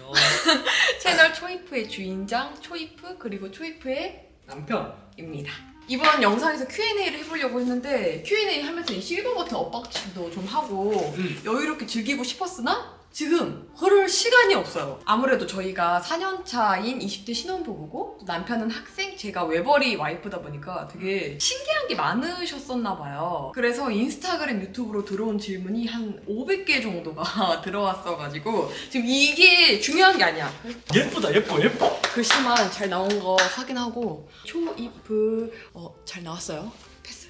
안녕하세요. 채널 초이프의 주인장 초이프 그리고 초이프의 남편입니다. 이번 영상에서 Q&A를 해보려고 했는데 Q&A 하면서 이 실버 버튼 엇박질도 좀 하고 여유롭게 즐기고 싶었으나 지금 그럴 시간이 없어요. 아무래도 저희가 4년차인 20대 신혼부부고 남편은 학생, 제가 외벌이 와이프다 보니까 되게 신기한 게 많으셨었나 봐요. 그래서 인스타그램 유튜브로 들어온 질문이 한 500개 정도가 들어왔어가지고 지금 이게 중요한 게 아니야. 예쁘다, 예뻐. 글씨만 잘 나온 거 확인하고 초이프 잘 나왔어요. 패스.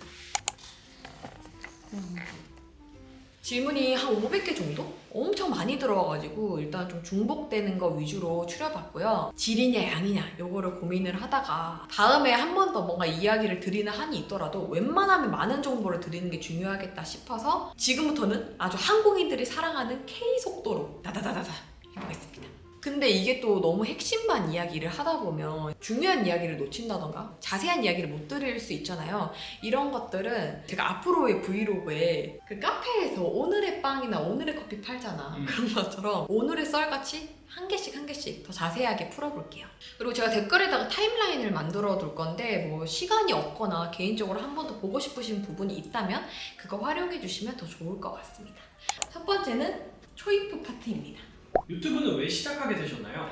질문이 한 500개 정도? 엄청 많이 들어와가지고 일단 좀 중복되는 거 위주로 추려봤고요. 질이냐 양이냐 요거를 고민을 하다가 다음에 한 번 더 뭔가 이야기를 드리는 한이 있더라도 웬만하면 많은 정보를 드리는 게 중요하겠다 싶어서 지금부터는 아주 한국인들이 사랑하는 K-속도로 다다다다다 해보겠습니다. 근데 이게 또 너무 핵심만 이야기를 하다 보면 중요한 이야기를 놓친다던가 자세한 이야기를 못 드릴 수 있잖아요. 이런 것들은 제가 앞으로의 브이로그에 그 카페에서 오늘의 빵이나 오늘의 커피 팔잖아. 그런 것처럼 오늘의 썰같이 한 개씩 더 자세하게 풀어볼게요. 그리고 제가 댓글에다가 타임라인을 만들어 둘 건데 뭐 시간이 없거나 개인적으로 한 번 더 보고 싶으신 부분이 있다면 그거 활용해 주시면 더 좋을 것 같습니다. 첫 번째는 초이프 파트입니다. 유튜브는 왜 시작하게 되셨나요?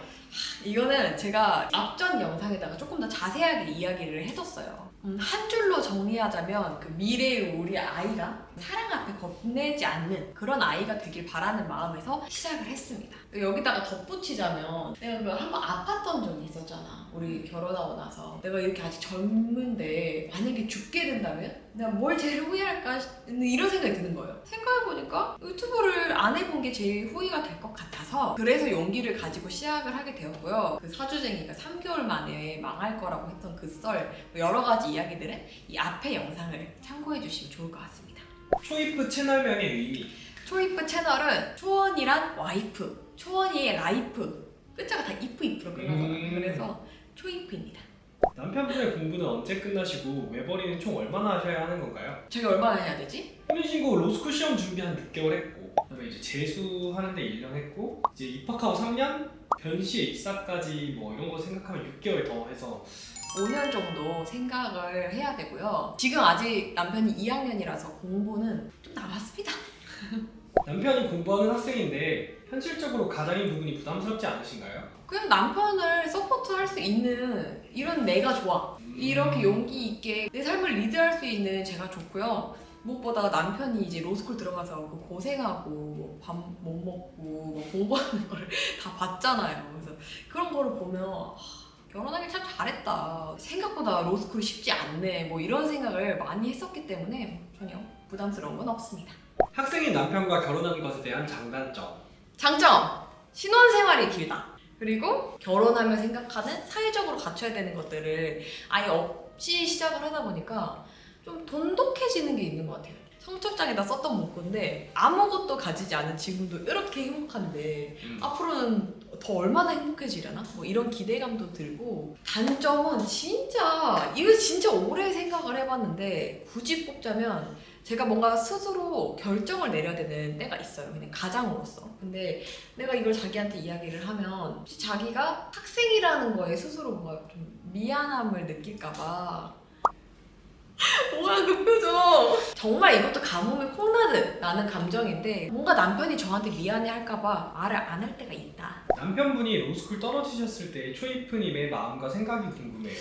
이거는 제가 앞전 영상에다가 조금 더 자세하게 이야기를 해줬어요. 한 줄로 정리하자면 그 미래의 우리 아이가 사랑 앞에 겁내지 않는 그런 아이가 되길 바라는 마음에서 시작을 했습니다. 여기다가 덧붙이자면 내가 그걸 한번 아팠던 적이 있었잖아. 우리 결혼하고 나서 내가 이렇게 아직 젊은데 만약에 죽게 된다면 내가 뭘 제일 후회할까 이런 생각이 드는 거예요. 생각해보니까 유튜브를 안 해본 게 제일 후회가 될 것 같아서 그래서 용기를 가지고 시작을 하게 되었고요. 그 사주쟁이가 3개월 만에 망할 거라고 했던 그 썰 여러 가지 이야기들은 이 앞의 영상을 참고해 주시면 좋을 것 같습니다. 초이프 채널명의 의미. 초이프 채널은 초원이란 와이프, 초원이의 라이프 끝자가 다 이프로 끝나잖아요. 그래서 초이프입니다. 남편분의 공부는 언제 끝나시고 외벌이는 총 얼마나 하셔야 하는 건가요? 제가 얼마나 해야 되지? 혼인신고 로스쿨 시험 준비 한 6개월 했고 그다음에 이제 재수하는데 1년 했고 이제 입학하고 3년 변시에 입사까지 뭐 이런 거 생각하면 6개월 더 해서 5년 정도 생각을 해야 되고요. 지금 아직 남편이 2학년이라서 공부는 좀 남았습니다. 남편이 공부하는 학생인데 현실적으로 가장인 부분이 부담스럽지 않으신가요? 그냥 남편을 서포트할 수 있는 이런 내가 좋아. 이렇게 용기 있게 내 삶을 리드할 수 있는 제가 좋고요. 무엇보다 남편이 이제 로스쿨 들어가서 고생하고 밥 못 먹고 공부하는 거를 다 봤잖아요. 그래서 그런 거를 보면 결혼하길 참 잘했다. 생각보다 로스쿨이 쉽지 않네. 뭐 이런 생각을 많이 했었기 때문에 전혀 부담스러운 건 없습니다. 학생인 남편과 결혼하는 것에 대한 장단점. 장점! 신혼생활이 길다. 그리고 결혼하면 생각하는 사회적으로 갖춰야 되는 것들을 아예 없이 시작을 하다 보니까 좀 돈독해지는 게 있는 것 같아요. 성적장에다 썼던 문구인데 아무것도 가지지 않은 지금도 이렇게 행복한데 앞으로는 더 얼마나 행복해지려나? 뭐 이런 기대감도 들고 단점은 이거 진짜 오래 생각을 해봤는데 굳이 뽑자면 제가 뭔가 스스로 결정을 내려야 되는 때가 있어요. 그냥 가장으로서. 근데 내가 이걸 자기한테 이야기를 하면 혹시 자기가 학생이라는 거에 스스로 뭔가 좀 미안함을 느낄까봐 뭐야 그 표정. 정말 이것도 가뭄에 콩나듯 나는 감정인데 뭔가 남편이 저한테 미안해 할까봐 말을 안 할 때가 있다. 남편분이 로스쿨 떨어지셨을 때 초이프님의 마음과 생각이 궁금해요.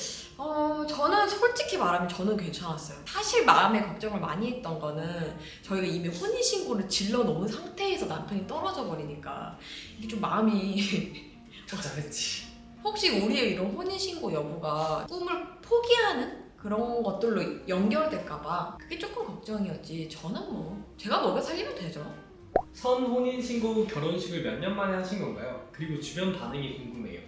저는 솔직히 말하면 저는 괜찮았어요. 사실 마음에 걱정을 많이 했던 거는 저희가 이미 혼인신고를 질러 놓은 상태에서 남편이 떨어져 버리니까 이게 좀 마음이 잘했지. 혹시 우리의 이런 혼인신고 여부가 꿈을 포기하는 그런 것들로 연결될까봐 그게 조금 걱정이었지. 저는 뭐 제가 먹여 살리면 되죠. 선혼인신고 결혼식을 몇 년 만에 하신 건가요? 그리고 주변 반응이 궁금해요.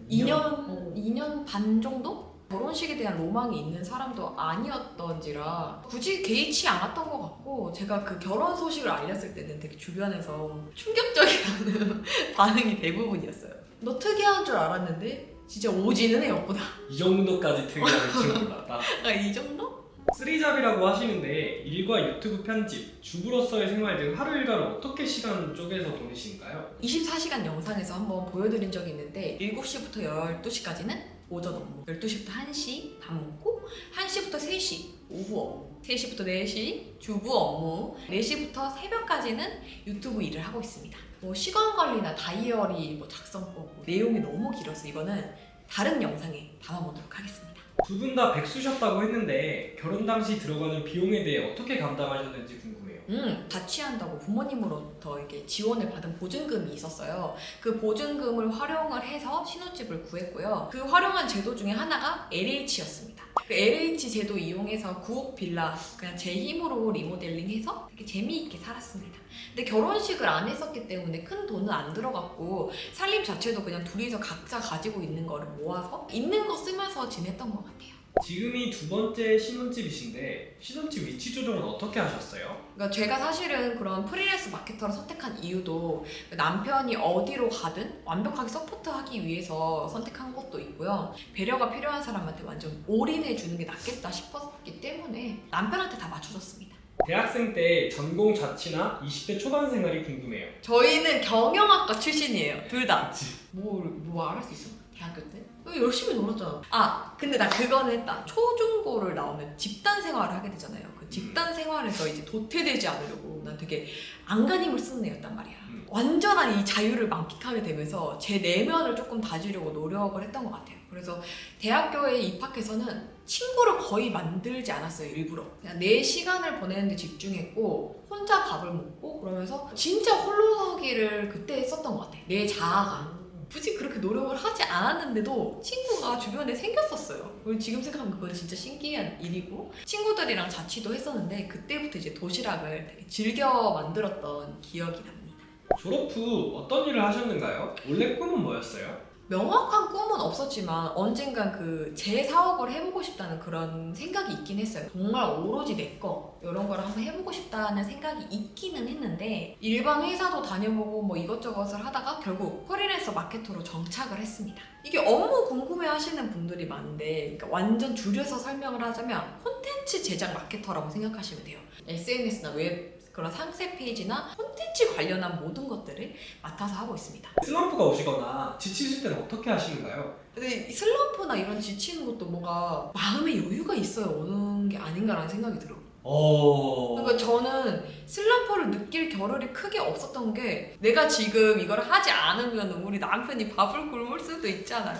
2년 반 정도? 결혼식에 대한 로망이 있는 사람도 아니었던지라 굳이 개의치 않았던 것 같고 제가 그 결혼 소식을 알렸을 때는 되게 주변에서 충격적이라는 반응이 대부분이었어요. 너 특이한 줄 알았는데 진짜 오지는 애였구나. 이 정도까지 특이한 줄 몰랐다. 이 정도? 쓰리잡이라고 하시는데 일과 유튜브 편집, 주부로서의 생활 등 하루 일과를 어떻게 시간 쪼개서 보내시는가요? 24시간 영상에서 한번 보여드린 적이 있는데 7시부터 12시까지는 오전 업무, 12시부터 1시 밥 먹고 1시부터 3시 오후 업무, 3시부터 4시 주부 업무, 4시부터 새벽까지는 유튜브 일을 하고 있습니다. 뭐 시간 관리나 다이어리 뭐 작성법 뭐 내용이 너무 길어서 이거는 다른 영상에 담아보도록 하겠습니다. 두 분 다 백수셨다고 했는데 결혼 당시 들어가는 비용에 대해 어떻게 감당하셨는지 궁금해요. 자취한다고 부모님으로부터 이렇게 지원을 받은 보증금이 있었어요. 그 보증금을 활용을 해서 신혼집을 구했고요. 그 활용한 제도 중에 하나가 LH였습니다. 그 LH 제도 이용해서 구옥 빌라 그냥 제 힘으로 리모델링해서 되게 재미있게 살았습니다. 근데 결혼식을 안 했었기 때문에 큰 돈은 안 들어갔고 살림 자체도 그냥 둘이서 각자 가지고 있는 거를 모아서 있는 거 쓰면서 지냈던 것 같아요. 지금이 두 번째 신혼집이신데 신혼집 위치 조정은 어떻게 하셨어요? 그러니까 제가 사실은 그런 프리랜서 마케터를 선택한 이유도 남편이 어디로 가든 완벽하게 서포트하기 위해서 선택한 것도 있고요. 배려가 필요한 사람한테 완전 올인해 주는 게 낫겠다 싶었기 때문에 남편한테 다 맞춰줬습니다. 대학생 때 전공 자취나 20대 초반 생활이 궁금해요. 저희는 경영학과 출신이에요. 둘 다. 뭐 알을 수 있어? 대학교 때? 열심히 놀았잖아. 근데 나 그거는 했다. 초중고를 나오면 집단 생활을 하게 되잖아요. 그 집단 생활에서 이제 도태되지 않으려고 난 되게 안간힘을 쓰는 애였단 말이야. 완전한 이 자유를 만끽하게 되면서 제 내면을 조금 다지려고 노력을 했던 것 같아요. 그래서 대학교에 입학해서는 친구를 거의 만들지 않았어요. 일부러 그냥 내 시간을 보내는 데 집중했고 혼자 밥을 먹고 그러면서 진짜 홀로서기를 그때 했었던 것 같아요. 내 자아가 굳이 그렇게 노력을 하지 않았는데도 친구가 주변에 생겼었어요. 지금 생각하면 그건 진짜 신기한 일이고 친구들이랑 자취도 했었는데 그때부터 이제 도시락을 되게 즐겨 만들었던 기억이 납니다. 졸업 후 어떤 일을 하셨는가요? 원래 꿈은 뭐였어요? 명확한 꿈은 없었지만 언젠간 제 사업을 해보고 싶다는 그런 생각이 있긴 했어요. 정말 오로지 내 거 이런 걸 한번 해보고 싶다는 생각이 있기는 했는데 일반 회사도 다녀보고 뭐 이것저것을 하다가 결국 프리랜서 마케터로 정착을 했습니다. 이게 업무 궁금해 하시는 분들이 많은데 그러니까 완전 줄여서 설명을 하자면 콘텐츠 제작 마케터라고 생각하시면 돼요. SNS나 웹 그런 상세 페이지나 콘텐츠 관련한 모든 것들을 맡아서 하고 있습니다. 슬럼프가 오시거나 지치실 때는 어떻게 하시는가요? 근데 이 슬럼프나 이런 지치는 것도 뭔가 마음의 여유가 있어야 오는 게 아닌가라는 생각이 들어. 그러니까 저는 슬럼프를 느낄 겨를이 크게 없었던 게 내가 지금 이걸 하지 않으면 우리 남편이 밥을 굶을 수도 있잖아요.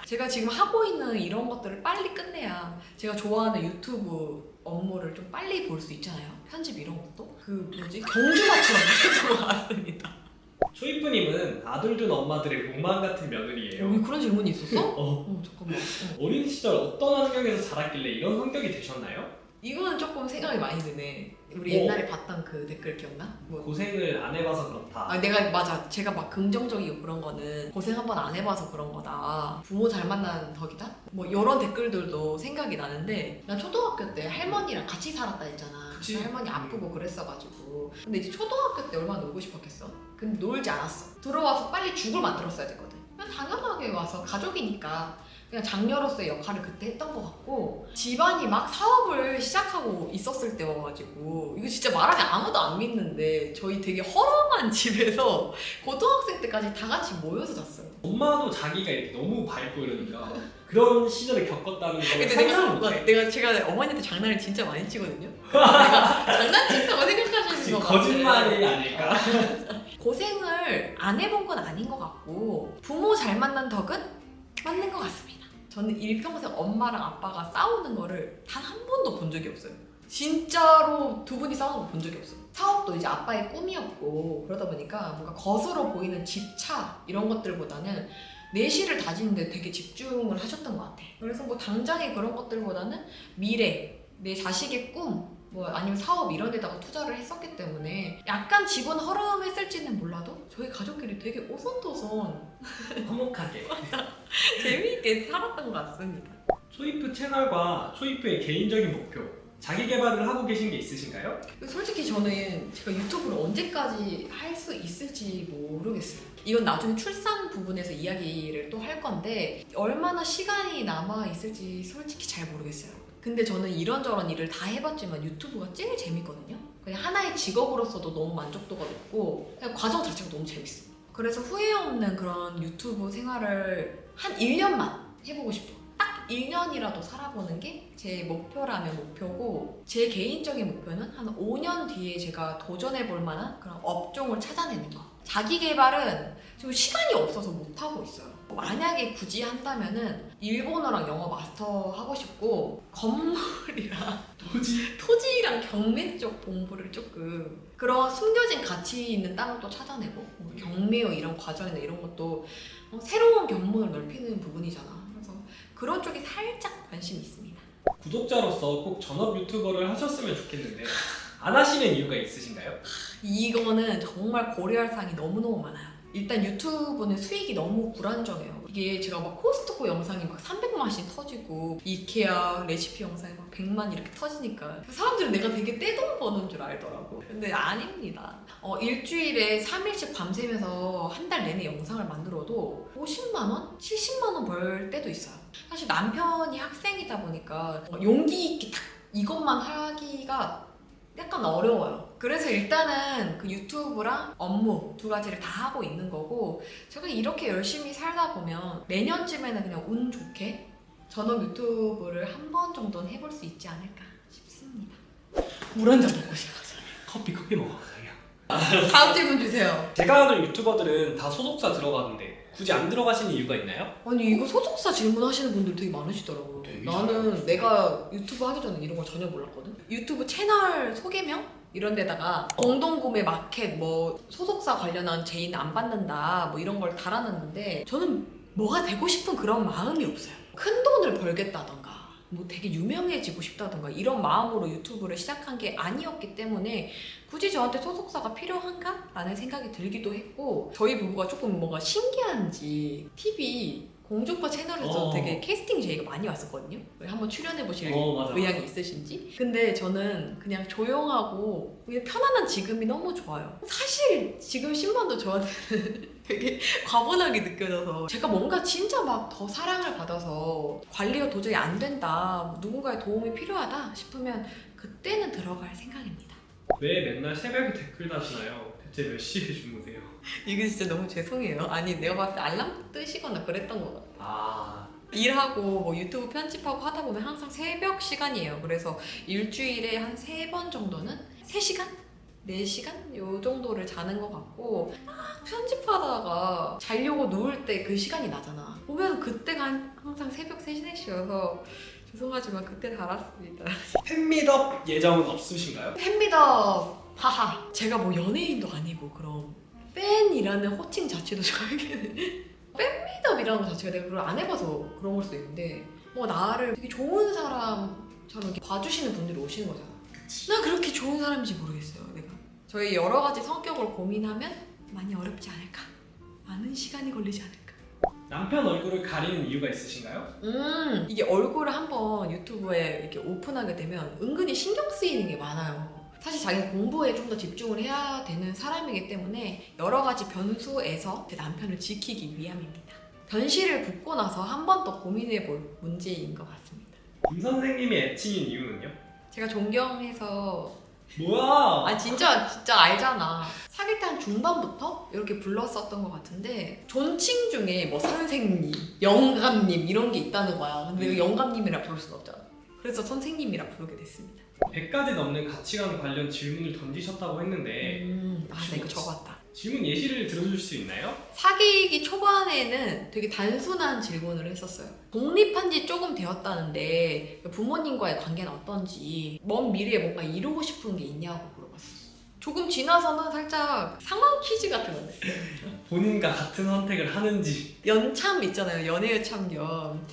제가 지금 하고 있는 이런 것들을 빨리 끝내야 제가 좋아하는 유튜브 업무를 좀 빨리 볼 수 있잖아요. 편집 이런 것도. 경주마처럼 했던 것 같습니다. 초이프님은 아들 둔 엄마들의 로망 같은 며느리예요. 그런 질문이 있었어? 잠깐만. 어린 시절 어떤 환경에서 자랐길래 이런 성격이 되셨나요? 이거는 조금 생각이 많이 드네. 우리 옛날에 봤던 그 댓글 기억나? 고생을 안 해봐서 그렇다. 맞아. 제가 막 긍정적이고 그런 거는 고생 한 번 안 해봐서 그런 거다. 부모 잘 만난 덕이다? 뭐 이런 댓글들도 생각이 나는데 난 초등학교 때 할머니랑 같이 살았다 했잖아. 그치? 할머니 아프고 그랬어가지고. 근데 이제 초등학교 때 얼마나 놀고 싶었겠어? 근데 놀지 않았어. 들어와서 빨리 죽을 만들었어야 됐거든. 그냥 당연하게 와서 가족이니까 그냥 장녀로서의 역할을 그때 했던 것 같고 집안이 막 사업을 시작하고 있었을 때여가지고 이거 진짜 말하면 아무도 안 믿는데 저희 되게 허름한 집에서 고등학생 때까지 다 같이 모여서 잤어요. 엄마도 자기가 이렇게 너무 밝고 이러니까 그런 시절을 겪었다는 걸 근데 상상을 못해. 제가 어머니한테 장난을 진짜 많이 치거든요. 내가 장난친다고 생각하시는 것 같아요. 거짓말이 아닐까? 고생을 안 해본 건 아닌 것 같고 부모 잘 만난 덕은 맞는 것 같습니다. 저는 일평생 엄마랑 아빠가 싸우는 거를 단 한 번도 본 적이 없어요. 진짜로 두 분이 싸우는 거 본 적이 없어요. 사업도 이제 아빠의 꿈이었고 그러다 보니까 뭔가 겉으로 보이는 집, 차 이런 것들보다는 내실을 다지는데 되게 집중을 하셨던 것 같아. 그래서 뭐 당장의 그런 것들보다는 미래, 내 자식의 꿈 뭐 아니면 사업 이런 데다가 투자를 했었기 때문에 약간 집은 허름했을지는 몰라도 저희 가족끼리 되게 오손도손 화목하게. 재미있게 살았던 것 같습니다. 초이프 채널과 초이프의 개인적인 목표, 자기 개발을 하고 계신 게 있으신가요? 솔직히 저는 제가 유튜브를 언제까지 할 수 있을지 모르겠어요. 이건 나중에 출산 부분에서 이야기를 또 할 건데 얼마나 시간이 남아 있을지 솔직히 잘 모르겠어요. 근데 저는 이런저런 일을 다 해봤지만 유튜브가 제일 재밌거든요. 그냥 하나의 직업으로서도 너무 만족도가 높고 그냥 과정 자체가 너무 재밌어요. 그래서 후회 없는 그런 유튜브 생활을 한 1년만 해보고 싶어요. 딱 1년이라도 살아보는 게 제 목표라면 목표고, 제 개인적인 목표는 한 5년 뒤에 제가 도전해볼 만한 그런 업종을 찾아내는 거. 자기 개발은 지금 시간이 없어서 못하고 있어요. 만약에 굳이 한다면은 일본어랑 영어 마스터 하고 싶고, 건물이랑 토지랑 경매 쪽 공부를 조금, 그런 숨겨진 가치 있는 땅을 또 찾아내고, 뭐 경매요 이런 과정이나 이런 것도 새로운 견문을 넓히는 부분이잖아. 그래서 그런 쪽에 살짝 관심이 있습니다. 구독자로서 꼭 전업 유튜버를 하셨으면 좋겠는데 안 하시는 이유가 있으신가요? 이거는 정말 고려할 사항이 너무너무 많아요. 일단 유튜브는 수익이 너무 불안정해요. 이게 제가 막 코스트코 영상이 막 300만씩 터지고 이케아 레시피 영상이 막 100만 이렇게 터지니까 사람들은 내가 되게 떼돈 버는 줄 알더라고. 근데 아닙니다. 일주일에 3일씩 밤새면서 한 달 내내 영상을 만들어도 50만 원? 70만 원 벌 때도 있어요. 사실 남편이 학생이다 보니까 용기 있게 딱 이것만 하기가 약간 어려워요. 그래서 일단은 그 유튜브랑 업무 두 가지를 다 하고 있는 거고, 제가 이렇게 열심히 살다 보면 내년쯤에는 그냥 운 좋게 전업 유튜브를 한 번 정도는 해볼 수 있지 않을까 싶습니다. 물 한 잔 먹고 싶어서. 커피 먹어 자기야. 다음 질문 주세요. 제가 아는 유튜버들은 다 소속사 들어가는데 굳이 안 들어가시는 이유가 있나요? 아니 이거 소속사 질문하시는 분들 되게 많으시더라고요. 되게 나는 내가 유튜브 하기 전에 이런 걸 전혀 몰랐거든. 유튜브 채널 소개명? 이런 데다가 공동구매 마켓 뭐 소속사 관련한 제의는 안 받는다 뭐 이런 걸 달아놨는데, 저는 뭐가 되고 싶은 그런 마음이 없어요. 큰 돈을 벌겠다던가 뭐 되게 유명해지고 싶다던가 이런 마음으로 유튜브를 시작한 게 아니었기 때문에 굳이 저한테 소속사가 필요한가? 라는 생각이 들기도 했고, 저희 부부가 조금 뭔가 신기한지 TV 공중파 채널에서 되게 캐스팅 제의가 많이 왔었거든요. 한번 출연해보실 맞아. 의향이 있으신지. 근데 저는 그냥 조용하고 그냥 편안한 지금이 너무 좋아요. 사실 지금 10만도 저한테는 되게 과분하게 느껴져서, 제가 뭔가 진짜 막 더 사랑을 받아서 관리가 도저히 안 된다, 누군가의 도움이 필요하다 싶으면 그때는 들어갈 생각입니다. 왜 맨날 새벽에 댓글 다시나요? 대체 몇 시에 주무세요? 이게 진짜 너무 죄송해요. 아니 내가 봤을 때 알람 뜨시거나 그랬던 것 같아. 아, 일하고 뭐 유튜브 편집하고 하다 보면 항상 새벽 시간이에요. 그래서 일주일에 한 3번 정도는 3시간? 4시간? 요 정도를 자는 것 같고, 막 편집하다가 자려고 누울 때 그 시간이 나잖아. 보면 그때가 항상 새벽 3시, 4시여서 죄송하지만 그때 달았습니다. 팬미업 예정은 없으신가요? 팬미업 하하. 제가 뭐 연예인도 아니고 그럼 팬이라는 호칭 자체도 저에게는 팬미업이라는 것 자체가 내가 그걸 안 해봐서 그런 걸 수도 있는데, 뭐 나를 되게 좋은 사람처럼 이렇게 봐주시는 분들이 오시는 거잖아. 난 그렇게 좋은 사람인지 모르겠어요, 내가. 저희 여러 가지 성격을 고민하면 많이 어렵지 않을까? 많은 시간이 걸리지 않을까? 남편 얼굴을 가리는 이유가 있으신가요? 이게 얼굴을 한번 유튜브에 이렇게 오픈하게 되면 은근히 신경 쓰이는 게 많아요. 사실 자기가 공부에 좀 더 집중을 해야 되는 사람이기 때문에 여러 가지 변수에서 제 남편을 지키기 위함입니다. 변실을 붓고 나서 한 번 더 고민해볼 문제인 것 같습니다. 김 선생님이 애칭인 이유는요? 제가 존경해서, 뭐야? 진짜 알잖아. 사귈 때 한 중반부터 이렇게 불렀었던 것 같은데, 존칭 중에 뭐 선생님, 영감님 이런 게 있다는 거야. 근데 그 영감님이라 부를 수는 없잖아. 그래서 선생님이라 부르게 됐습니다. 100가지 넘는 가치관 관련 질문을 던지셨다고 했는데 나 이거 적었다. 질문 예시를 들어줄 수 있나요? 사귀기 초반에는 되게 단순한 질문을 했었어요. 독립한 지 조금 되었다는데 부모님과의 관계는 어떤지, 먼 미래에 뭔가 이루고 싶은 게 있냐고 물어봤어요. 조금 지나서는 살짝 상황 퀴즈 같은 거 냈어요. 본인과 같은 선택을 하는지. 연참 있잖아요. 연애의 참견.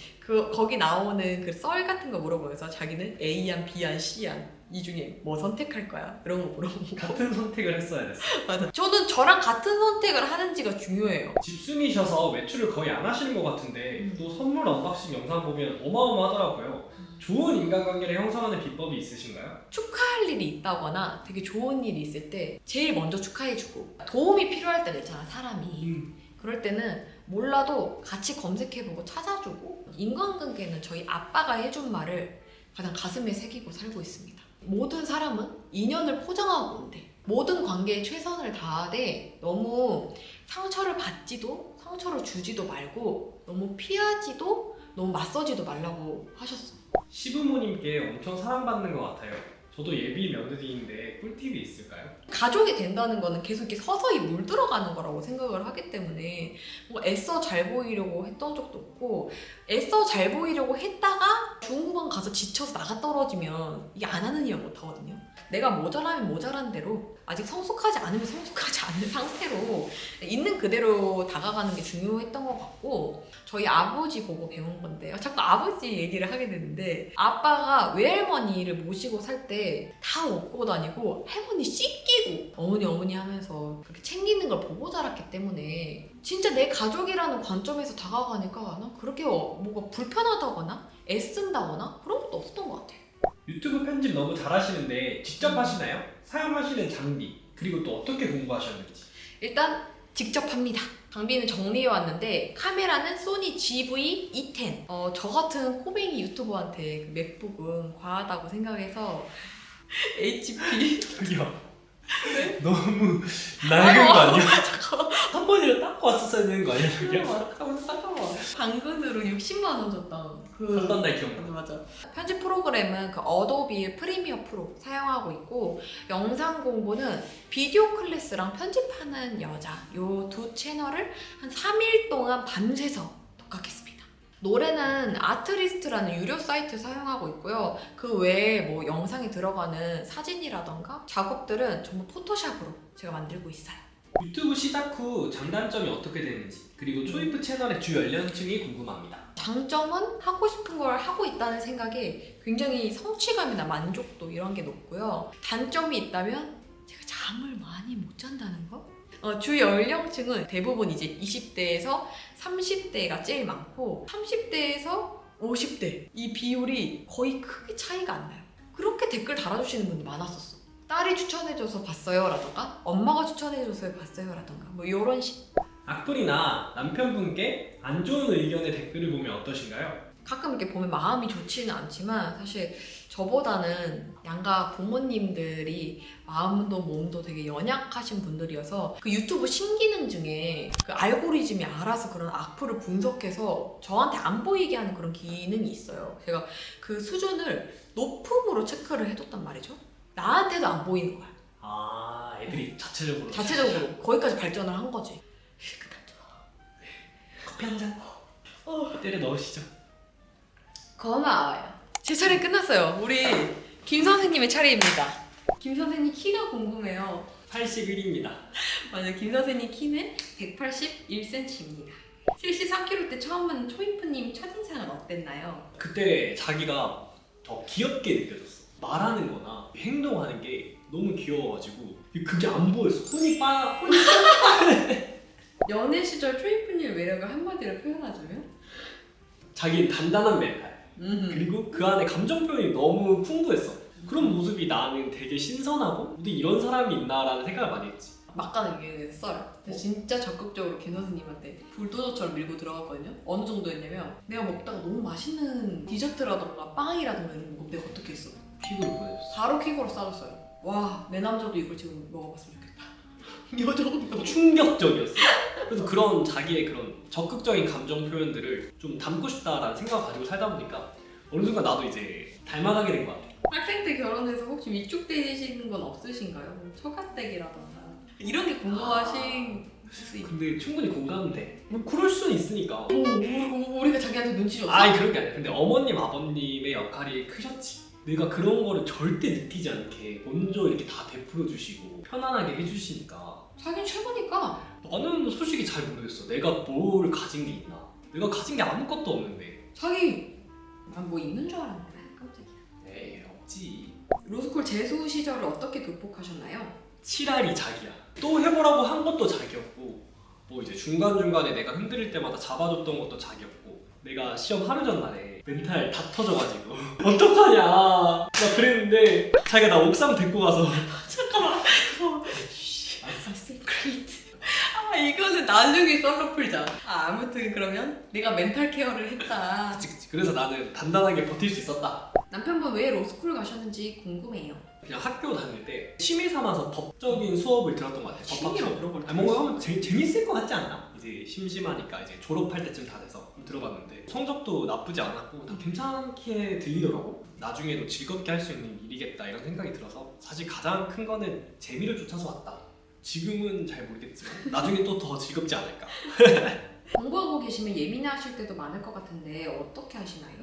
거기 나오는 그 썰 같은 거 물어보면서 자기는 A안, B안, C안 이 중에 뭐 선택할 거야? 이런 거 물어보고. 같은 선택을 했어야 됐어. 맞아. 저는 저랑 같은 선택을 하는지가 중요해요. 집순이셔서 외출을 거의 안 하시는 것 같은데 또 선물 언박싱 영상 보면 어마어마하더라고요. 좋은 인간관계를 형성하는 비법이 있으신가요? 축하할 일이 있다거나 되게 좋은 일이 있을 때 제일 먼저 축하해주고, 도움이 필요할 때가 있잖아, 사람이. 그럴 때는 몰라도 같이 검색해보고 찾아주고, 인간관계는 저희 아빠가 해준 말을 가장 가슴에 새기고 살고 있습니다. 모든 사람은 인연을 포장하고 온대. 모든 관계에 최선을 다하되 너무 상처를 받지도 상처를 주지도 말고 너무 피하지도 너무 맞서지도 말라고 하셨어. 시부모님께 엄청 사랑받는 것 같아요. 저도 예비 며느리인데 꿀팁이 있을까요? 가족이 된다는 거는 계속 이렇게 서서히 물들어가는 거라고 생각을 하기 때문에 뭐 애써 잘 보이려고 했던 적도 없고, 애써 잘 보이려고 했다가 중국원 가서 지쳐서 나가 떨어지면 이게 안 하는 이야 못 하거든요. 내가 모자라면 모자란 대로, 아직 성숙하지 않으면 성숙하지 않는 상태로 있는 그대로 다가가는 게 중요했던 것 같고, 저희 아버지 보고 배운 건데요. 자꾸 아버지 얘기를 하게 되는데, 아빠가 외할머니를 모시고 살 때 다 업고 다니고 할머니 씻기고 어머니 하면서 그렇게 챙기는 걸 보고 자랐기 때문에 진짜 내 가족이라는 관점에서 다가가니까 난 그렇게 뭐가 불편하다거나 애쓴다거나 그런 것도 없었던 것 같아요. 유튜브 편집 너무 잘하시는데 직접 하시나요? 사용하시는 장비, 그리고 또 어떻게 공부하셨는지. 일단 직접 합니다. 장비는 정리해 왔는데, 카메라는 소니 GV-E10. 저 같은 코맹이 유튜버한테 그 맥북은 과하다고 생각해서 HP. 저기요. 너무 낡은 거 아니야? 한 번이라도 닦고 왔었어야 되는 거 아니야? 저기요? 잠깐만. 당근으로 60만 원 줬다. 어떤 날 기억나? 맞아. 편집 프로그램은 그 어도비 프리미어 프로 사용하고 있고, 영상 공부는 비디오 클래스랑 편집하는 여자 요 두 채널을 한 3일 동안 밤새서 독학했습니다. 노래는 아트리스트라는 유료 사이트 사용하고 있고요. 그 외에 뭐 영상에 들어가는 사진이라던가 작업들은 전부 포토샵으로 제가 만들고 있어요. 유튜브 시작 후 장단점이 어떻게 되는지, 그리고 초이프 채널의 주 연령층이 궁금합니다. 장점은 하고 싶은 걸 하고 있다는 생각에 굉장히 성취감이나 만족도 이런 게 높고요. 단점이 있다면 제가 잠을 많이 못 잔다는 거? 주 연령층은 대부분 이제 20대에서 30대가 제일 많고, 30대에서 50대 이 비율이 거의 크게 차이가 안 나요. 그렇게 댓글 달아주시는 분들 많았었어. 딸이 추천해줘서 봤어요 라던가, 엄마가 추천해줘서 봤어요 라던가, 뭐 이런 식. 악플이나 남편분께 안 좋은 의견의 댓글을 보면 어떠신가요? 가끔 이렇게 보면 마음이 좋지는 않지만, 사실 저보다는 양가 부모님들이 마음도 몸도 되게 연약하신 분들이어서 그 유튜브 신기능 중에 그 알고리즘이 알아서 그런 악플을 분석해서 저한테 안 보이게 하는 그런 기능이 있어요. 제가 그 수준을 높음으로 체크를 해뒀단 말이죠. 나한테도 안 보이는 거야. 아, 애들이 자체적으로 거기까지 발전을 한 거지. 커피 한 잔 때려 넣으시죠. 고마워요. 제 차례 끝났어요. 우리 김 선생님의 차례입니다. 김 선생님 키가 궁금해요. 81입니다. 맞아요. 김 선생님 키는 181cm입니다. 73kg 때 처음 만난 초이프님 첫인상은 어땠나요? 그때 자기가 더 귀엽게 느껴졌어. 말하는 거나 행동하는 게 너무 귀여워가지고 그게 안 보였어. 혼이 연애 시절 초이프님 매력을 한마디로 표현하자면? 자기는 단단한 멘탈, 그리고 그 안에 감정 표현이 너무 풍부했어. 그런 모습이 나는 되게 신선하고, 근데 이런 사람이 있나라는 생각을 많이 했지. 막간을 얘기했어요. 진짜 적극적으로 김 선생님한테 불도저처럼 밀고 들어갔거든요. 어느 정도였냐면, 내가 먹다가 너무 맛있는 디저트라던가 빵이라던가 이런 거 내가 어떻게 했어? 픽으로 보내줬어. 바로 킥으로 싸줬어요. 와, 내 남자도 이걸 지금 먹어봤으면 좋겠다. 요 정도. 충격적이었어. 그래서 그런 자기의 그런 적극적인 감정 표현들을 좀 담고 싶다라는 생각을 가지고 살다 보니까 어느 순간 나도 이제 닮아가게 된 것 같아. 학생 때 결혼해서 혹시 위축되시는 건 없으신가요? 처가댁이라던가 이런 게 궁금하신 수 있... 근데 충분히 공감돼. 뭐 그럴 수는 있으니까. 우리가 자기한테 눈치 줬어? 아니 그런 게 아니야. 근데 어머님 아버님의 역할이 크셨지. 내가 그런 거를 절대 느끼지 않게 먼저 이렇게 다 베풀어 주시고 편안하게 해주시니까 자기는 최고니까. 나는 솔직히 잘 모르겠어. 내가 뭘 가진 게 있나. 내가 가진 게 아무것도 없는데. 자기 뭐 있는 줄 알았는데 깜짝이야. 에이 없지. 로스쿨 재수 시절을 어떻게 극복하셨나요? 치랄이 자기야. 또 해보라고 한 것도 자기였고, 뭐 이제 중간중간에 내가 흔들릴 때마다 잡아줬던 것도 자기였고, 내가 시험 하루 전날에 멘탈 다 터져가지고 어떡하냐 나 그랬는데 자기가 나 옥상 데리고 가서 잠깐만. 이거는 나중에 썰로 풀자. 아무튼 그러면 내가 멘탈 케어를 했다. 그치. 그래서 나는 단단하게 버틸 수 있었다. 남편분 왜 로스쿨 가셨는지 궁금해요. 그냥 학교 다닐 때 취미 삼아서 법적인 수업을 들었던 것 같아요. 취미로 그런 걸 아니, 뭔가 하면 재밌을 것 같지 않나? 이제 심심하니까 이제 졸업할 때쯤 다 돼서 들어봤는데 성적도 나쁘지 않았고 다 괜찮게 들리더라고. 나중에도 즐겁게 할 수 있는 일이겠다 이런 생각이 들어서 사실 가장 큰 거는 재미를 쫓아서 왔다. 지금은 잘 모르겠지만 나중에 또 더 즐겁지 않을까. 공부하고 계시면 예민하실 때도 많을 것 같은데 어떻게 하시나요?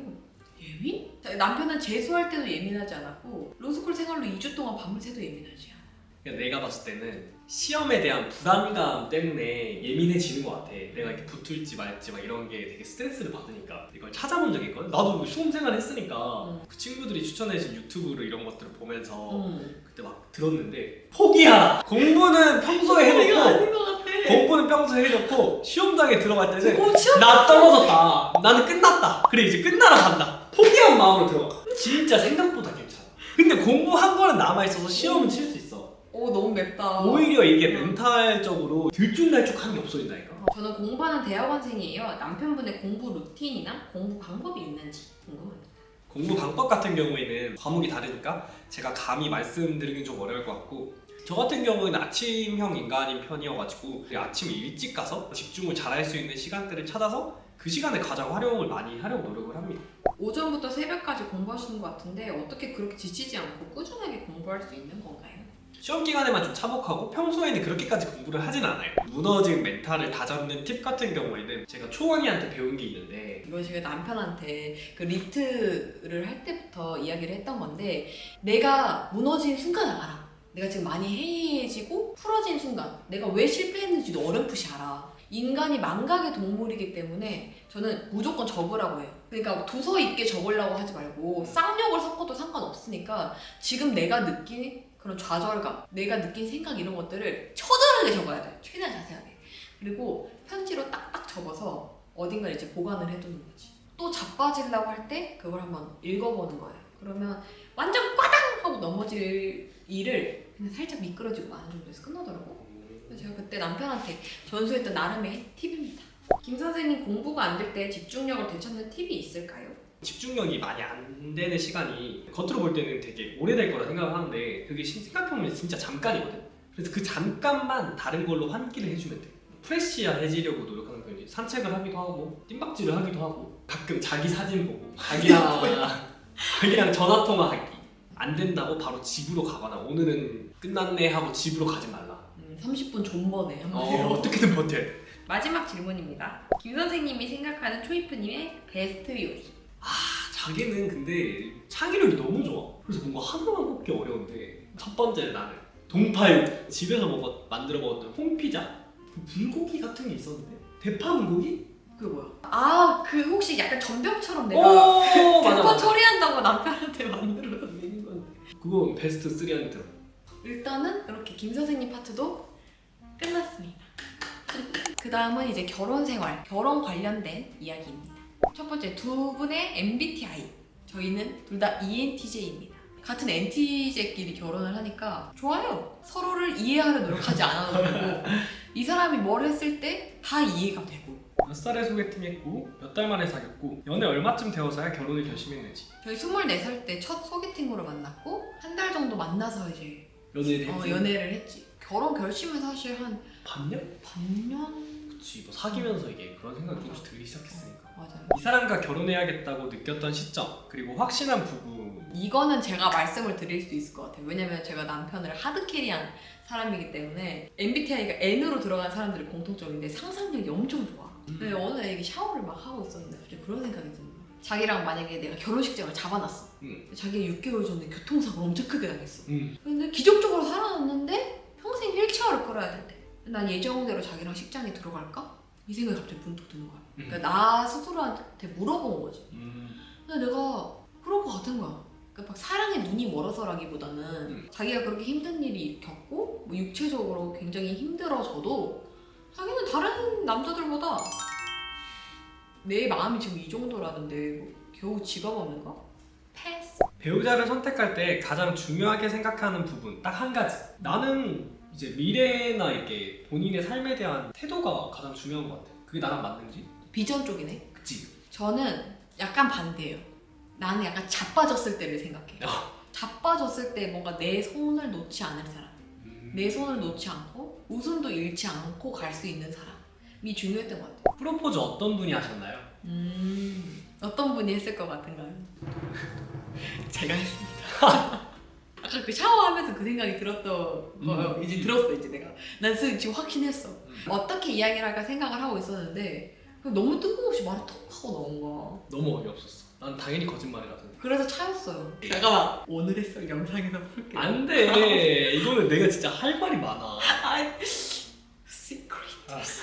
예민? 남편은 재수할 때도 예민하지 않았고 로스쿨 생활로 2주 동안 밤을 새도 예민하지 않아. 그러니까 내가 봤을 때는 시험에 대한 불안감 때문에 예민해지는 것 같아. 내가 이렇게 붙을지 말지 막 이런 게 되게 스트레스를 받으니까 이걸 찾아본 적이 있거든. 나도 수험생활 했으니까 그 친구들이 추천해준 유튜브를 이런 것들을 보면서 그때 막 들었는데 포기하라! 공부는 평소에 이거 해놓고 아닌 것 같아. 공부는 평소에 해놓고 시험장에 들어갈 때는 시험 나 떨어졌다. 나는 끝났다. 그래 이제 끝나러 간다. 포기한 마음으로 들어가. 진짜 생각보다 괜찮아. 근데 공부한 거는 남아있어서 시험은 칠 수 있어. 오 너무 맵다. 오히려 이게 멘탈적으로 들쭉날쭉한 게 없어진다니까. 저는 공부하는 대학원생이에요. 남편분의 공부 루틴이나 공부 방법이 있는지 궁금합니다. 공부 방법 같은 경우에는 과목이 다르니까 제가 감히 말씀드리긴 좀 어려울 것 같고, 저 같은 경우는 아침형 인간인 편이어가지고 아침에 일찍 가서 집중을 잘할 수 있는 시간대를 찾아서 그 시간에 가장 활용을 많이 하려고 노력을 합니다. 오전부터 새벽까지 공부하시는 것 같은데 어떻게 그렇게 지치지 않고 꾸준하게 공부할 수 있는 건가요? 시험 기간에만 좀 참혹하고 평소에는 그렇게까지 공부를 하진 않아요. 무너진 멘탈을 다잡는 팁 같은 경우에는 제가 초원이한테 배운 게 있는데, 이거 제가 남편한테 그 리트를 할 때부터 이야기를 했던 건데, 내가 무너진 순간을 알아. 내가 지금 많이 해이해지고 풀어진 순간 내가 왜 실패했는지도 어렴풋이 알아. 인간이 망각의 동물이기 때문에 저는 무조건 적으라고 해요. 그러니까 도서 있게 적으려고 하지 말고 쌍욕을 섞어도 상관없으니까 지금 내가 느낀 그런 좌절감, 내가 느낀 생각 이런 것들을 처절하게 적어야 돼. 최대한 자세하게. 그리고 편지로 딱딱 접어서 어딘가 이제 보관을 해두는 거지. 또 자빠지려고 할 때 그걸 한번 읽어보는 거예요. 그러면 완전 꽈당 하고 넘어질 일을 그냥 살짝 미끄러지고 마는 정도에서 끝나더라고. 그래서 제가 그때 남편한테 전수했던 나름의 팁입니다. 김 선생님 공부가 안 될 때 집중력을 되찾는 팁이 있을까요? 집중력이 많이 안 되는 시간이 겉으로 볼 때는 되게 오래될 거라 생각을 하는데 그게 생각해보면 진짜 잠깐이거든. 그래서 그 잠깐만 다른 걸로 환기를 해주면 돼. 프레시해지려고 노력하는 편이지. 산책을 하기도 하고 뜀박질을 하기도 하고 가끔 자기 사진 보고 자기랑 전화통화하기. 안 된다고 바로 집으로 가거나 오늘은 끝났네 하고 집으로 가지 말라. 30분 존버네 한마디로. 어떻게든 버텨. 마지막 질문입니다. 김 선생님이 생각하는 초이프님의 베스트 요리. 자기는 근데 창의력이 너무 좋아. 그래서 뭔가 하나만 꼽기 어려운데, 첫 번째는 나는 동파육. 집에서 만들어 먹었던 홈피자? 그 불고기 같은 게 있었는데? 대파 불고기? 그게 뭐야? 아, 그 혹시 약간 전병처럼 내가 오 맞아 대파 맞아. 처리한다고 남편한테 만들어서 먹는 건데. 그건 베스트 3 안에 들어. 일단은 이렇게 김 선생님 파트도 끝났습니다. 그 다음은 이제 결혼 생활, 결혼 관련된 이야기입니다. 첫 번째, 두 분의 MBTI. 저희는 둘 다 ENTJ입니다. 같은 NTJ끼리 결혼을 하니까 좋아요. 서로를 이해하려 노력하지 않아도 되고 이 사람이 뭘 했을 때 다 이해가 되고. 몇 살에 소개팅했고 몇 달 만에 사귀었고 연애 얼마쯤 되어서야 결혼을 결심했는지. 저희 24살 때 첫 소개팅으로 만났고 한 달 정도 만나서 이제 연애를 했지. 연애를 했지. 결혼 결심은 사실 한 반년? 반년? 그치. 뭐 사귀면서 이게 그런 생각이 조금씩 들기 시작했으니까. 맞아요. 이 사람과 결혼해야겠다고 느꼈던 시점, 그리고 확신한 부부. 이거는 제가 말씀을 드릴 수 있을 것 같아요. 왜냐면 제가 남편을 하드캐리한 사람이기 때문에 MBTI가 N으로 들어간 사람들이 공통점인데 상상력이 엄청 좋아. 근데 어느 날 이게 샤워를 막 하고 있었는데 갑자기 그런 생각이 드는 거야. 자기랑 만약에 내가 결혼식장을 잡아놨어. 자기가 6개월 전에 교통사고를 엄청 크게 당했어. 근데 기적적으로 살아났는데 평생 휠체어를 끌어야 된대. 난 예정대로 자기랑 식장에 들어갈까? 이 생각이 갑자기 문득 드는 거야. 그러니까 나 스스로한테 물어본 거지. 근데 내가 그럴 것 같은 거야. 그러니까 막 사랑에 눈이 멀어서라기보다는 자기가 그렇게 힘든 일이 겪고 뭐 육체적으로 굉장히 힘들어져도 자기는 다른 남자들보다 내 마음이 지금 이 정도라는데 뭐 겨우 직업 없는가? 패스. 배우자를 선택할 때 가장 중요하게 생각하는 부분 딱 한 가지. 나는 이제 미래나 이게 본인의 삶에 대한 태도가 가장 중요한 것 같아. 그게 나랑 맞는지? 비전 쪽이네. 그치? 저는 약간 반대예요. 나는 약간 자빠졌을 때를 생각해. 아. 자빠졌을 때 뭔가 내 손을 놓지 않을 사람, 내 손을 놓지 않고 웃음도 잃지 않고 갈 수 있는 사람이 중요했던 것 같아요. 프로포즈 어떤 분이 하셨나요? 어떤 분이 했을 것 같은가요? 제가 했습니다. 아까 그 샤워하면서 그 생각이 들었던 거예요. 이제 들었어 이제 내가. 난 지금 확신했어. 어떻게 이야기를 할까 생각을 하고 있었는데 너무 뜬금없이 말을 톡 하고 나온 거야. 너무 어이없었어. 난 당연히 거짓말이라서. 그래서 차였어요. 잠깐만 오늘의 썰 영상에서 풀게. 안돼. 이거는 내가 진짜 할 말이 많아. 시크릿. 알았어.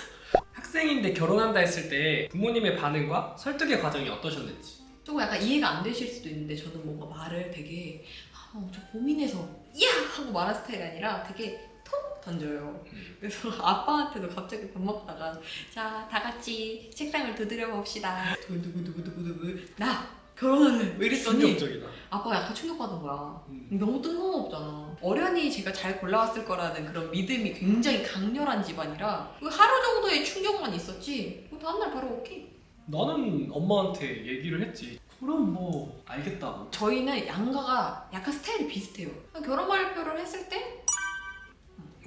학생인데 결혼한다 했을 때 부모님의 반응과 설득의 과정이 어떠셨는지. 조금 약간 이해가 안 되실 수도 있는데 저는 뭔가 말을 되게 좀 고민해서 야! 하고 말할 스타일이 아니라 되게 톡 던져요. 그래서 아빠한테도 갑자기 밥 먹다가 자 다 같이 책상을 두드려 봅시다. 두구두구두구두구 나 결혼할래 뭐 이랬더니 충격적이다. 아빠가 약간 충격받은 거야. 너무 뜬금없잖아. 어련히 제가 잘 골라왔을 거라는 그런 믿음이 굉장히 강렬한 집안이라 그 하루 정도의 충격만 있었지 그 다음날 바로 오케이. 나는 엄마한테 얘기를 했지. 그럼 뭐 알겠다고. 저희는 양가가 약간 스타일이 비슷해요. 결혼 발표를 했을 때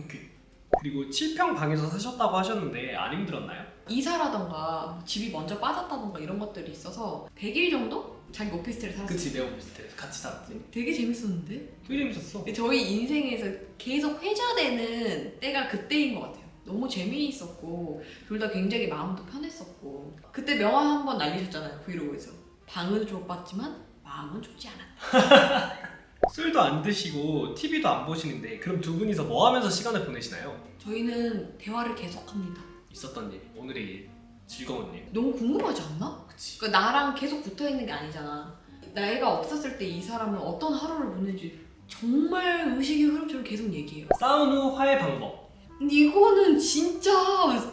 오케이. 그리고 7평 방에서 사셨다고 하셨는데 안 힘들었나요? 이사라던가 집이 먼저 빠졌다던가 이런 것들이 있어서 100일 정도? 자기 오피스텔에 살았어요. 그치, 내가 비슷해. 같이 살았지. 되게 재밌었는데? 되게 재밌었어. 저희 인생에서 계속 회자되는 때가 그때인 것 같아요. 너무 재미있었고 둘 다 굉장히 마음도 편했었고 그때 명언 한번 날리셨잖아요. 브이로그에서. 방은 좁았지만 마음은 좁지 않았다. 술도 안 드시고 TV도 안 보시는데 그럼 두 분이서 뭐 하면서 시간을 보내시나요? 저희는 대화를 계속합니다. 있었던 일, 오늘의 일, 즐거운 일. 너무 궁금하지 않나? 그치. 그러니까 나랑 계속 붙어있는 게 아니잖아. 나이가 없었을 때 이 사람은 어떤 하루를 보내는지 정말 의식의 흐름처럼 계속 얘기해요. 싸운 후 화해 방법. 근데 이거는 진짜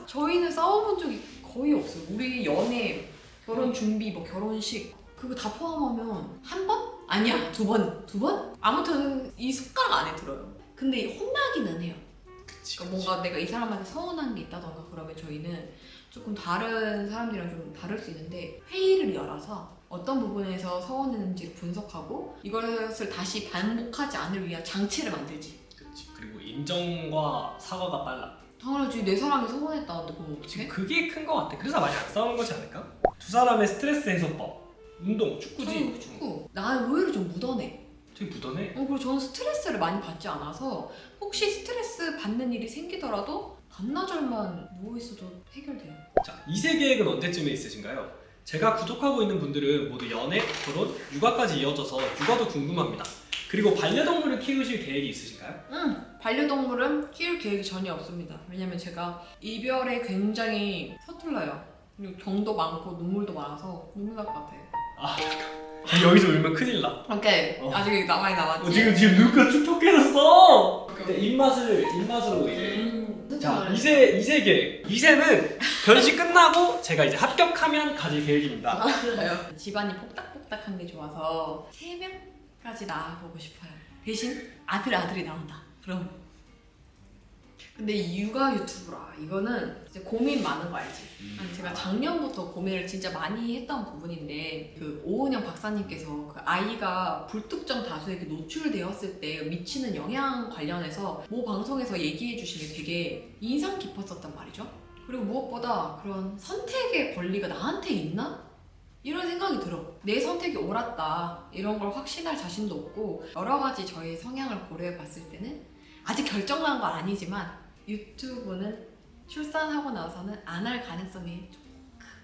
저희는 싸워본 적이 거의 없어요. 우리 연애, 결혼 준비, 뭐 결혼식 그거 다 포함하면 한 번? 아니야, 두 번. 두 번? 아무튼 이 숟가락 안에 들어요. 근데 혼나기는 해요. 그치. 그러니까 뭔가 내가 이 사람한테 서운한 게 있다던가 그러면 저희는 조금 다른 사람들이랑 좀 다를 수 있는데 회의를 열어서 어떤 부분에서 서운했는지를 분석하고 이것을 다시 반복하지 않을 위한 장치를 만들지. 그치. 그리고 인정과 사과가 빨라. 당연하지. 내 사랑이 서운했다는데 그럼 지금 어떡해? 그게 큰 거 같아. 그래서 많이 안 싸우는 거지 않을까? 두 사람의 스트레스 해소법. 운동, 축구지. 저는 축구. 난 의외로 좀 묻어내. 되게 묻어내. 그리고 저는 스트레스를 많이 받지 않아서 혹시 스트레스 받는 일이 생기더라도 반나절만 누워있어도 해결돼요. 자, 2세 계획은 언제쯤에 있으신가요? 제가 구독하고 있는 분들은 모두 연애, 결혼, 육아까지 이어져서 육아도 궁금합니다. 그리고 반려동물을 키우실 계획이 있으신가요? 반려동물은 키울 계획이 전혀 없습니다. 왜냐면 제가 이별에 굉장히 서툴러요. 그리고 정도 많고 눈물도 많아서 눈물 날 것 같아요. 여기서 울면 큰일 나. 오케이. 아직 많이 남았지. 지금 눈가 축축해졌어. 근데 입맛으로 이제. 자, 2세 계획. 2세는 결혼식 끝나고 제가 이제 합격하면 가질 계획입니다. 맞아요. 집안이 뽁닥뽁닥한 게 좋아서 3명까지 낳아보고 싶어요. 대신 아들이 나온다. 그럼. 근데 이 육아 유튜브라 이거는 이제 고민 많은 거 알지? 아니, 제가 작년부터 고민을 진짜 많이 했던 부분인데 그 오은영 박사님께서 그 아이가 불특정 다수에게 노출되었을 때 미치는 영향 관련해서 모 방송에서 얘기해 주신 게 되게 인상 깊었었단 말이죠. 그리고 무엇보다 그런 선택의 권리가 나한테 있나? 이런 생각이 들어. 내 선택이 옳았다 이런 걸 확신할 자신도 없고 여러 가지 저의 성향을 고려해 봤을 때는 아직 결정난 건 아니지만 유튜브는 출산하고 나서는 안 할 가능성이 조금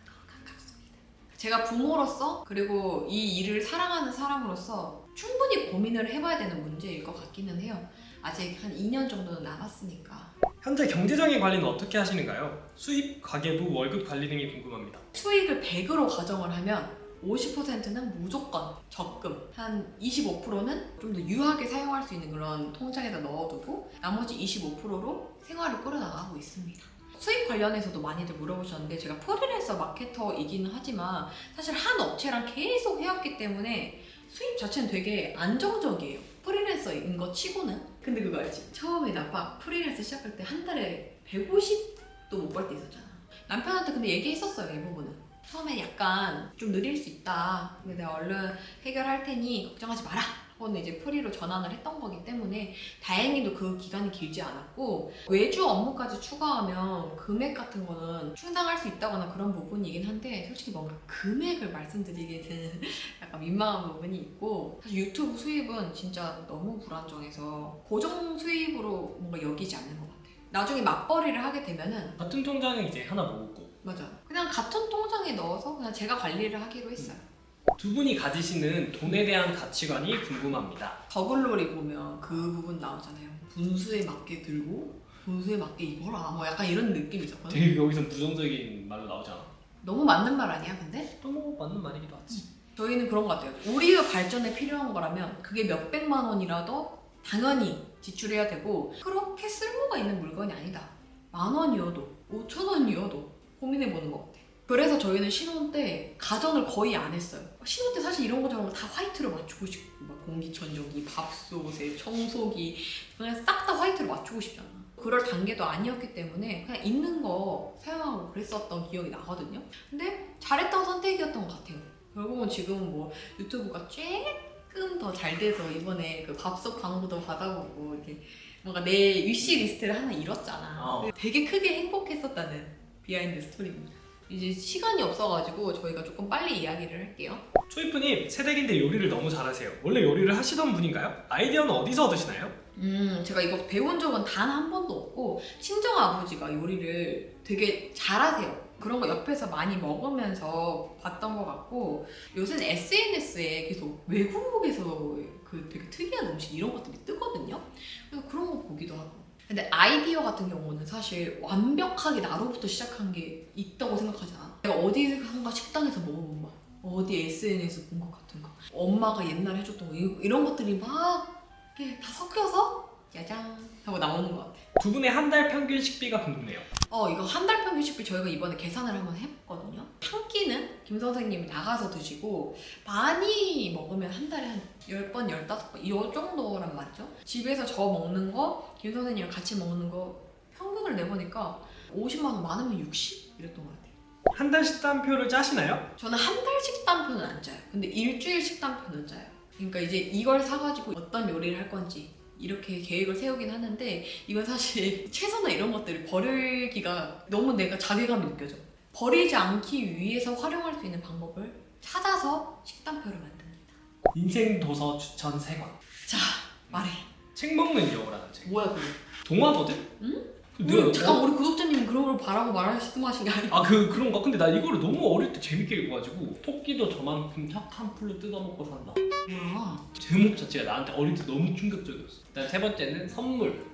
더 가깝습니다. 제가 부모로서 그리고 이 일을 사랑하는 사람으로서 충분히 고민을 해봐야 되는 문제일 것 같기는 해요. 아직 한 2년 정도는 남았으니까. 현재 경제적인 관리는 어떻게 하시는가요? 수입, 가계부, 월급 관리 등이 궁금합니다. 수익을 100으로 가정을 하면 50%는 무조건 적금, 한 25%는 좀 더 유하게 사용할 수 있는 그런 통장에다 넣어두고 나머지 25%로 생활을 끌어나가고 있습니다. 수입 관련해서도 많이들 물어보셨는데 제가 프리랜서 마케터이기는 하지만 사실 한 업체랑 계속 해왔기 때문에 수입 자체는 되게 안정적이에요. 프리랜서인 거 치고는. 근데 그거 알지? 처음에 나 프리랜서 시작할 때 한 달에 150도 못 벌 때 있었잖아. 남편한테 근데 얘기했었어요, 이 부분은. 처음에 약간 좀 느릴 수 있다. 근데 내가 얼른 해결할 테니 걱정하지 마라. 하고는 이제 프리로 전환을 했던 거기 때문에 다행히도 그 기간이 길지 않았고 외주 업무까지 추가하면 금액 같은 거는 충당할 수 있다거나 그런 부분이긴 한데 솔직히 뭔가 금액을 말씀드리기에는 약간 민망한 부분이 있고 사실 유튜브 수입은 진짜 너무 불안정해서 고정 수입으로 뭔가 여기지 않는 것 같아요. 나중에 맞벌이를 하게 되면은 같은 통장에 이제 하나 모으고 맞아. 그냥 같은 통장에 넣어서 그냥 제가 관리를 하기로 했어요. 두 분이 가지시는 돈에 대한 가치관이 궁금합니다. 더글로리 보면 그 부분 나오잖아요. 분수에 맞게 들고 분수에 맞게 입어라. 뭐 약간 이런 느낌이 있었거든. 되게 여기서 부정적인 말로 나오잖아. 너무 맞는 말 아니야, 근데? 너무 맞는 말이기도 하지. 저희는 그런 것 같아요. 우리의 발전에 필요한 거라면 그게 몇백만 원이라도 당연히 지출해야 되고 그렇게 쓸모가 있는 물건이 아니다. 10,000원이어도 5,000원이어도 고민해보는 것 같아. 그래서 저희는 신혼 때 가전을 거의 안 했어요. 신혼 때 사실 이런 거 저런 거 다 화이트로 맞추고 싶고 막 공기청정기, 밥솥에 청소기 그냥 싹 다 화이트로 맞추고 싶잖아. 그럴 단계도 아니었기 때문에 그냥 있는 거 사용하고 그랬었던 기억이 나거든요. 근데 잘했던 선택이었던 것 같아요. 결국은 지금 뭐 유튜브가 조금 더 잘 돼서 이번에 그 밥솥 광고도 받아보고 이렇게 뭔가 내 위시 리스트를 하나 이뤘잖아. 되게 크게 행복했었다는 비하인드 스토리입니다. 이제 시간이 없어가지고 저희가 조금 빨리 이야기를 할게요. 초이프님 새댁인데 요리를 너무 잘하세요. 원래 요리를 하시던 분인가요? 아이디어는 어디서 얻으시나요? 제가 이거 배운 적은 단 한 번도 없고 친정 아버지가 요리를 되게 잘하세요. 그런 거 옆에서 많이 먹으면서 봤던 것 같고 요새는 SNS에 계속 외국에서 그 되게 특이한 음식 이런 것들이 뜨거든요. 그래서 그런 거 보기도 하고. 근데 아이디어 같은 경우는 사실 완벽하게 나로부터 시작한 게 있다고 생각하지 않아. 내가 어디선가 식당에서 먹어본 맛, 어디 SNS 본 것 같은 거, 엄마가 옛날에 해줬던 거 이런 것들이 막 이렇게 다 섞여서 짜잔 하고 나오는 것 같아. 두 분의 한 달 평균 식비가 궁금해요. 이거 한 달 평균 식비 저희가 이번에 계산을 한번 해봤거든요. 한 끼는 김 선생님이 나가서 드시고 많이 먹으면 한 달에 한 10번, 15번 이 정도란 말이죠. 집에서 저 먹는 거, 김 선생님이랑 같이 먹는 거 평균을 내보니까 50만 원 많으면 60? 이랬던 것 같아요. 한 달 식단표를 짜시나요? 저는 한 달 식단표는 안 짜요. 근데 일주일 식단표는 짜요. 그러니까 이제 이걸 사가지고 어떤 요리를 할 건지 이렇게 계획을 세우긴 하는데 이건 사실 채소나 이런 것들을 버리기가 너무 내가 자괴감이 느껴져. 버리지 않기 위해서 활용할 수 있는 방법을 찾아서 식단표를 만듭니다. 인생 도서 추천 3권. 자, 말해. 책 먹는 여우라는 책. 뭐야 그게? 동화거든? 응? 내가 잠깐 우리 구독자님이 그런 걸 바라고 말씀하신 게 아니고 그런가? 근데 나 이거를 너무 어릴 때 재밌게 읽어가지고 토끼도 저만큼 착한 풀로 뜯어먹고 산다. 뭐야? 제목 자체가 나한테 어릴 때 너무 충격적이었어. 일단 세 번째는 선물.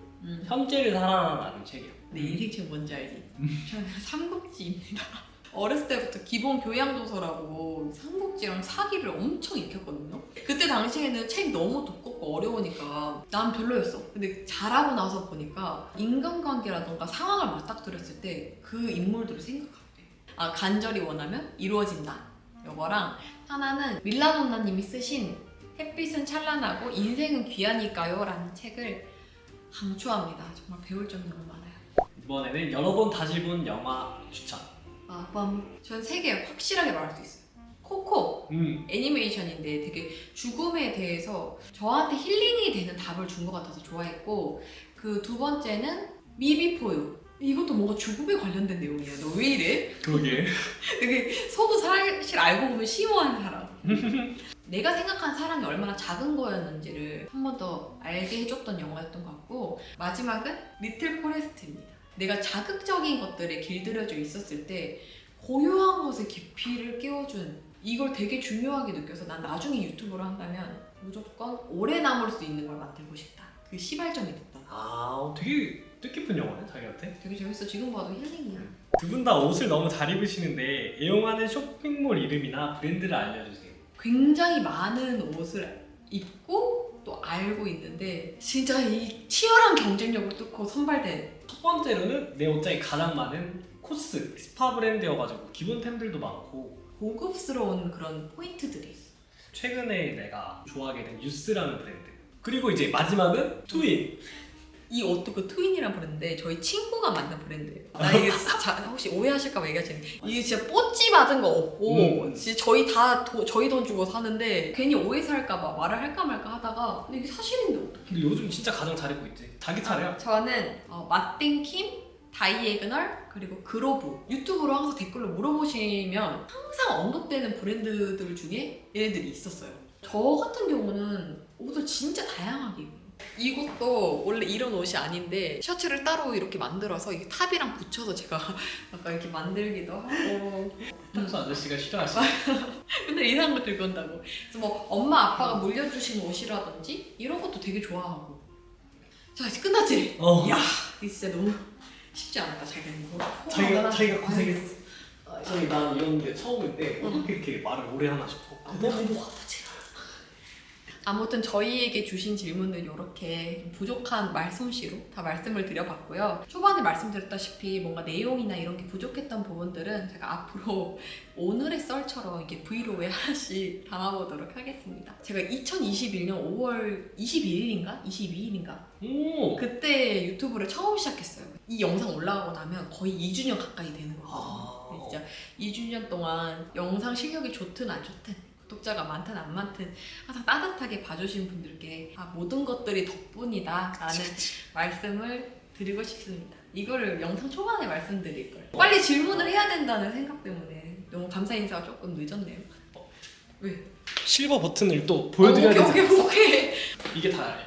현재를 살아라라는 책이야. 내 인생책 뭔지 알지? 저는 삼국지입니다. 어렸을 때부터 기본 교양도서라고 삼국지랑 사기를 엄청 익혔거든요. 그때 당시에는 책이 너무 두껍고 어려우니까 난 별로였어. 근데 잘하고 나서 보니까 인간관계라던가 상황을 맞닥뜨렸을 때 그 인물들을 생각하게 돼. 간절히 원하면 이루어진다. 요거랑 하나는 밀라노나님이 쓰신 햇빛은 찬란하고 인생은 귀하니까요 라는 책을 강추합니다. 정말 배울 점이 너무 많아요. 이번에는 여러 번 다시 본 영화 추천. 전 3개 확실하게 말할 수 있어요. 코코 애니메이션인데 되게 죽음에 대해서 저한테 힐링이 되는 답을 준 것 같아서 좋아했고 그 두 번째는 미비포유. 이것도 뭔가 죽음에 관련된 내용이야. 너 왜 이래? 그러게. 되게 서로 사실 알고 보면 심오한 사람. 내가 생각한 사랑이 얼마나 작은 거였는지를 한 번 더 알게 해줬던 영화였던 것 같고 마지막은 리틀 포레스트입니다. 내가 자극적인 것들에 길들여져 있었을 때 고요한 것의 깊이를 깨워준 이걸 되게 중요하게 느껴서 난 나중에 유튜브를 한다면 무조건 오래 남을 수 있는 걸 만들고 싶다. 그 시발점이 됐다. 되게 뜻깊은 영화네 자기한테. 되게 재밌어. 지금 봐도 힐링이야. 두 분 다 옷을 너무 잘 입으시는데 애용하는 쇼핑몰 이름이나 브랜드를 알려주세요. 굉장히 많은 옷을 입고 또 알고 있는데 진짜 이 치열한 경쟁력을 뚫고 선발된 첫 번째로는 내 옷장에 가장 많은 코스 스파 브랜드여가지고 기본템들도 많고 고급스러운 그런 포인트들이 있어. 최근에 내가 좋아하게 된 유스라는 브랜드. 그리고 이제 마지막은 트윈. 이 옷도 그 트윈이라는 브랜드인데 저희 친구가 만든 브랜드예요. 나 이게 혹시 오해하실까봐 얘기하시는 이게 진짜 뽀찌 받은 거 없고 진짜 저희 다 저희 돈 주고 사는데 괜히 오해 살까봐 말을 할까 말까 하다가 근데 이게 사실인데 어떡해. 근데 요즘 진짜 가장 잘 입고 있지. 자기 차례야. 저는 맛땡킴, 다이애그널 그리고 그로브 유튜브로 항상 댓글로 물어보시면 항상 언급되는 브랜드들 중에 얘네들이 있었어요. 저 같은 경우는 옷을 진짜 다양하게 입어요. 이것도 원래 이런 옷이 아닌데 셔츠를 따로 이렇게 만들어서 이게 탑이랑 붙여서 제가 약간 이렇게 만들기도 하고 평소 아저씨가 싫어하시네. 근데 이상한 거 들고 온다고. 그래서 뭐 엄마 아빠가 물려주신 옷이라든지 이런 것도 되게 좋아하고. 자 이제 끝났지? 이야 이게 진짜 너무 쉽지 않았다 자기가 이거. 자기가 고생했어. 저희 난 이런 게 처음일 때 어떻게 이렇게 말을 오래 하나 싶어. 너무 아프지. 아무튼 저희에게 주신 질문은 이렇게 부족한 말솜씨로 다 말씀을 드려봤고요. 초반에 말씀드렸다시피 뭔가 내용이나 이런 게 부족했던 부분들은 제가 앞으로 오늘의 썰처럼 이게 브이로그에 하나씩 담아보도록 하겠습니다. 제가 2021년 5월 21일인가? 22일인가? 오. 그때 유튜브를 처음 시작했어요. 이 영상 올라가고 나면 거의 2주년 가까이 되는 거거든요. 진짜 2주년 동안 영상 실력이 좋든 안 좋든 구독자가 많든 안 많든 항상 따뜻하게 봐주신 분들께 모든 것들이 덕분이다 라는 말씀을 드리고 싶습니다. 이거를 영상 초반에 말씀드릴 걸. 빨리 질문을 해야 된다는 생각 때문에 너무 감사 인사가 조금 늦었네요. 왜? 실버 버튼을 또 보여드려야 되지. 오케이. 이게 다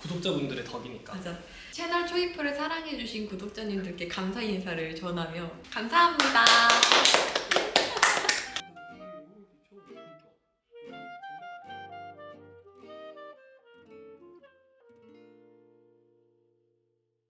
구독자분들의 덕이니까. 맞아. 채널 초이프를 사랑해주신 구독자님들께 감사 인사를 전하며 감사합니다.